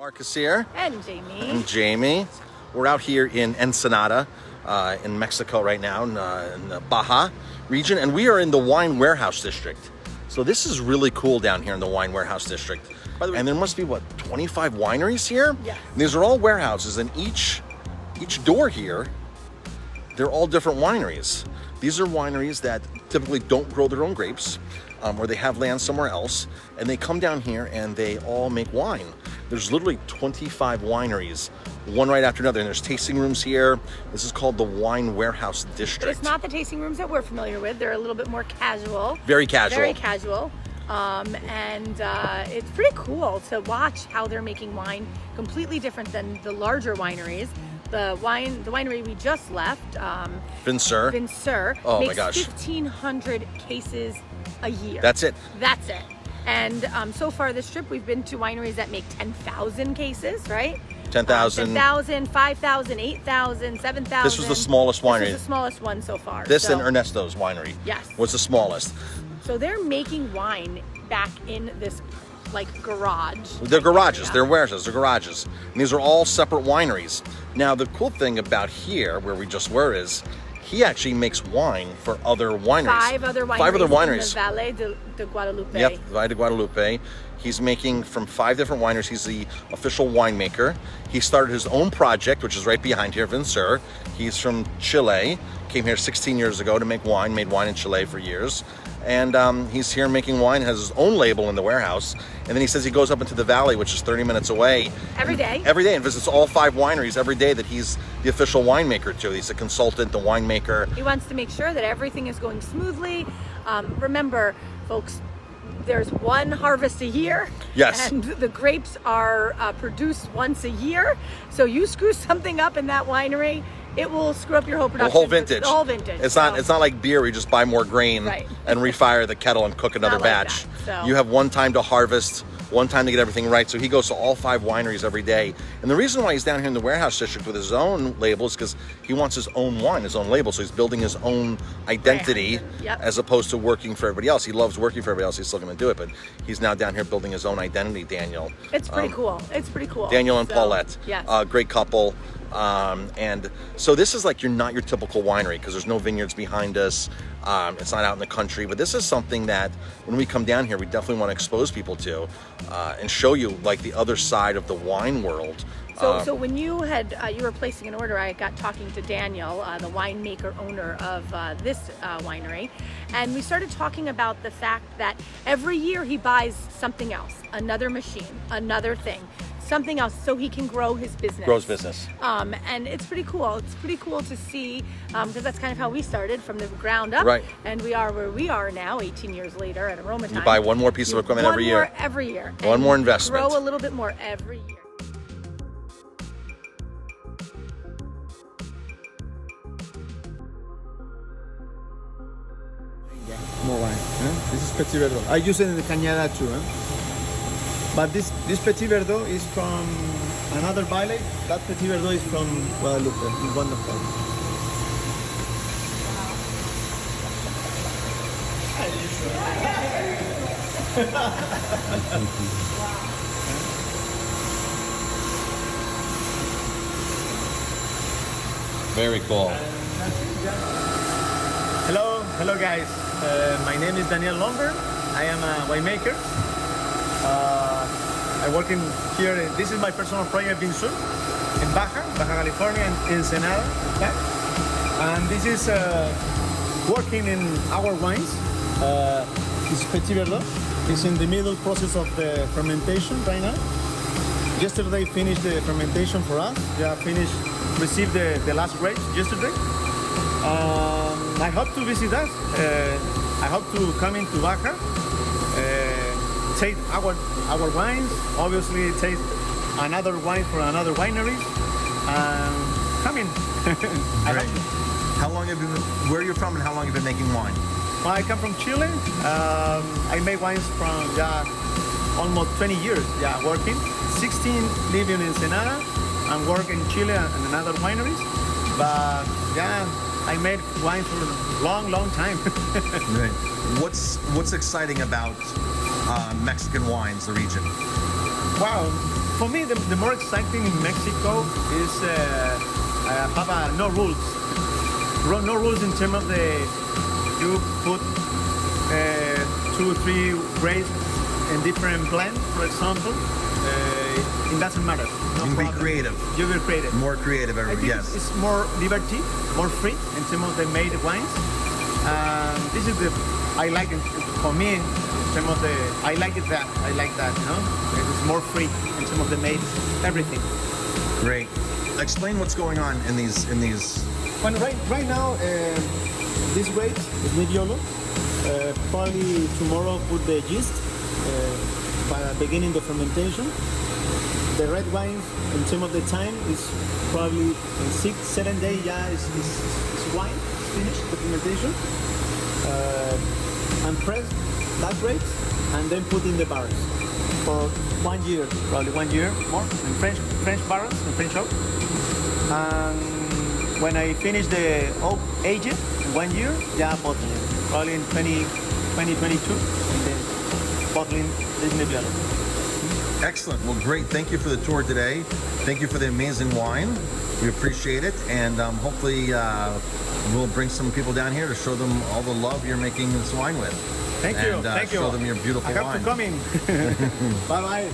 Marcus here. And Jamie. And Jamie. We're out here in Ensenada, in Mexico right now, in the Baja region, and we are in the wine warehouse district. So this is really cool down here in the wine warehouse district. By the way, and there must be, what, 25 wineries here? Yeah. And these are all warehouses, and each door here, they're all different wineries. These are wineries that typically don't grow their own grapes, or they have land somewhere else, and they come down here and they all make wine. There's literally 25 wineries, one right after another, and there's tasting rooms here. This is called the Wine Warehouse District. But it's not the tasting rooms that we're familiar with. They're a little bit more casual. Very casual. Very casual. And it's pretty cool to watch how they're making wine, completely different than the larger wineries. The winery we just left, VinSur, oh makes my gosh, 1,500 cases a year. That's it. That's it. And so far this trip, we've been to wineries that make 10,000 cases, right? 10,000. 10,000, 5,000, 8,000, 7,000. This was the smallest winery. This was the smallest one so far. This and Ernesto's winery. Yes. Was the smallest. So they're making wine back in this like garage. They're garages, they're warehouses, they're garages. And these are all separate wineries. Now the cool thing about here, where we just were, is he actually makes wine for other wineries. Five other wineries. In the Valle de Guadalupe. Yep, Valle de Guadalupe. He's making from 5 different wineries. He's the official winemaker. He started his own project, which is right behind here, VinSur. He's from Chile. Came here 16 years ago to make wine. Made wine in Chile for years. And he's here making wine, has his own label in the warehouse. And then he says he goes up into the valley, which is 30 minutes away. Every day? Every day, and visits all 5 wineries every day that he's the official winemaker to. He's a consultant, the winemaker. He wants to make sure that everything is going smoothly. Remember, folks, there's one harvest a year. Yes. And the grapes are produced once a year. So you screw something up in that winery, it will screw up your whole production. The whole vintage. The whole vintage. It's not like beer where you just buy more grain and refire the kettle and cook another batch. So. You have one time to harvest, one time to get everything right. So he goes to all 5 wineries every day. And the reason why he's down here in the warehouse district with his own label is because he wants his own wine, his own label. So he's building his own identity as opposed to working for everybody else. He loves working for everybody else. He's still going to do it. But he's now down here building his own identity, Daniel. It's pretty cool. It's pretty cool. Daniel and Paulette. Yes. Great couple. And so this is like not your typical winery because there's no vineyards behind us. It's not out in the country, but this is something that when we come down here, we definitely want to expose people to and show you like the other side of the wine world. So when you were placing an order, I got talking to Daniel, the winemaker owner of this winery, and we started talking about the fact that every year he buys something else, another machine, another thing, something else, so he can grow his business. Grows business. And it's pretty cool. It's pretty cool to see, because that's kind of how we started from the ground up. Right. And we are where we are now, 18 years later at Aroma Time. You buy one more piece of equipment every year. Every year. One more investment. Grow a little bit more every year. More wine. This is Petit Verdot. I use it in the Cañada too. But this Petit Verdot is from another valley. That Petit Verdot is from Guadalupe, in wonderful. Very cool. Hello guys. My name is Daniel Lonnberg. I am a winemaker. I work in here. This is my personal project, VinSur, in Baja California, and Ensenada. Okay? And this is working in our wines. This is Petit Verdot. It's in the middle process of the fermentation right now. Yesterday finished the fermentation for us. Received the last grapes yesterday. I hope to visit us. I hope to come into Baja, taste our wines, obviously taste another wine from another winery. Coming. How long have you been, where are you from and how long have you been making wine? Well, I come from Chile. I make wines from almost 20 years working. 16 living in Ensenada and work in Chile and another wineries. But I made wine for a long time. Right. What's exciting about Mexican wines, the region? Wow, For me, the more exciting in Mexico is have no rules. No rules in terms of you put 2 or 3 grapes in different blends, for example. It doesn't matter. No You can be problem. creative. You will create it. More creative, I think yes. it's more liberty, more free in terms of the made wines. This is I like it for me in terms of I like that, you know? It's more free in terms of the made everything. Great. Explain what's going on in these. Well, right now, this grapes is Nebbiolo. Probably tomorrow put the yeast by beginning the fermentation. The red wine, in terms of the time, is probably in 6-7 days. Yeah, is wine finished the fermentation. And press that grapes and then put in the barrels for 1 year, probably 1 year more in French barrels in French oak. And when I finish the oak aging in 1 year, yeah, bottling probably in 2022 and then bottling this Nebbiolo. Excellent. Well, great. Thank you for the tour today. Thank you for the amazing wine. We appreciate it, and hopefully we'll bring some people down here to show them all the love you're making this wine with. Thank you. And Thank you. show them your beautiful I have wine. to come in. Bye bye.